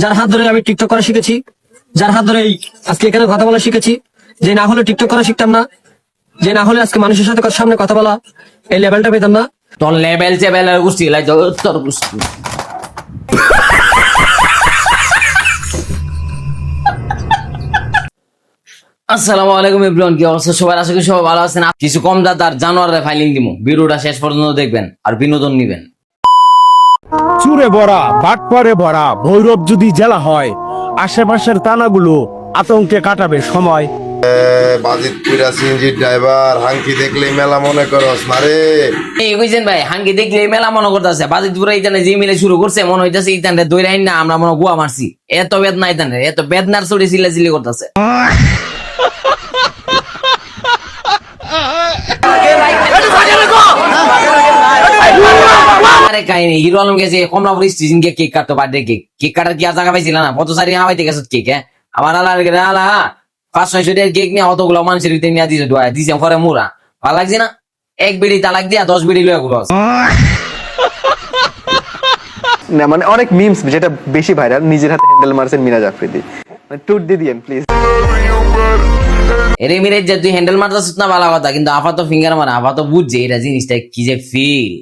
যার হাত ধরে আমি টিকটক করা শিখেছি, যার হাত ধরে আজকে এখানে কথা বলা শিখেছি, যে না হলে টিকটক করা শিখতাম না, যে না হলে আজকে মানুষের সাথে সামনে কথা বলা এই লেভেলটা পেতাম না। তোর লেভেল চেবেলের গোষ্ঠী লাই তোর গোষ্ঠী। আসসালামু আলাইকুম এভরিওয়ান, কি অবস্থা সবার? আশা করি সবাই ভালো আছেন। কিছু কম দাদার জানোয়ারে ফাইলিং দিব, ভিডিওটা শেষ পর্যন্ত দেখবেন আর বিনোদন নিবেন। চুরে ভরা বাটপারে ভরা ভৈরব যদি জেলা হয়, আশেপাশের থানাগুলো আতঙ্কে কাটাবে সময়। বাজিত পুরা সিএনজির ড্রাইভার হাঙ্কি দেখলে মেলা মনে করস না রে। এই বুঝছেন ভাই, হাঙ্গি দেখলে মেলা মনে করতেছে। বাজিতপুরে ইতানে যে মিলে শুরু করছে মনে হইতেছে ইতানে দৈরাইন না আমরা মনে গুয়া মারছি। এত বেদনা ইতানে, এত বেদনার চড়ি চিল্লাচিল্লি করতেছে। আরে কাহিনী হিরো আলম গেছে কমলাপুর স্টেশন গিয়ে কেক কাটতো, বার্থডে কেক। কেক কাটার কি আর জায়গা পাইছিল না? কত সারি হাওয়াইতে গেছে কেক। হ্যাঁ, আমার আলা 500-600 টাকার কেক নিয়ে অতগুলো মানুষের ভিতরে নিয়ে দিছে পরে মোরা ভালো লাগছে না। এক বিড়ি তালাক দিয়া 10 বিড়ি লয়ে ঘুরস। না মানে অনেক মিমস যেটা বেশি ভাইরাল, নিজের হাতে হ্যান্ডেল মারছেন মিরাজ আফ্রিদি, মানে টুট দিয়ে দিয়েন প্লিজ। এরে মিরাজ যে তুই হ্যান্ডেল মারতাছিস না ভালো কথা, কিন্তু আপাতত ফিঙ্গার মারা আপাতত বুঝছে এটা জিনিসটা কি যে ফিল।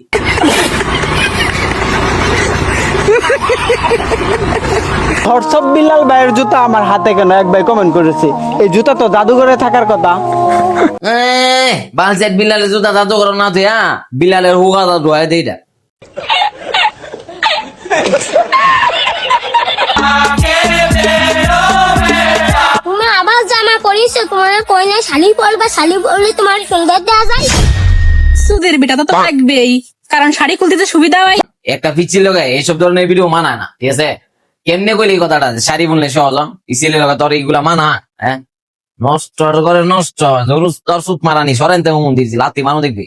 হোয়াটসঅ্যাপ বিলাল ভাইয়ের জুতা আমার হাতে কেন? এক ভাই কমেন্ট করেছে এই জুতা তো জাদুঘরে থাকার কথা। বালসেট বিলালের জুতা দাদু করো না তুই। হ্যাঁ, বিলালের হুগা দাদু হয় এইটা। তুমি আবার জামা পরিছো, তোমার কইলে শালি পরবে, শালি পরলে তোমার সুন্দর দেওয়া যায়। সুদের বেটা তো থাকবেই, কারণ শাড়ি খুলতে সুবিধা হয়। একটা পিচ্ছিল লোক এইসব ধরনের ভিডিও মানায় না, ঠিক আছে? কেমনে কইলি এই কথাটা শাড়ি বললে সহজ, ইসিলে লোক তোর এইগুলা মানা? হ্যাঁ, নষ্ট করে নষ্ট তোর সুত মারানি সরেন তেমন মন্দির লাতি মানো দেখবি।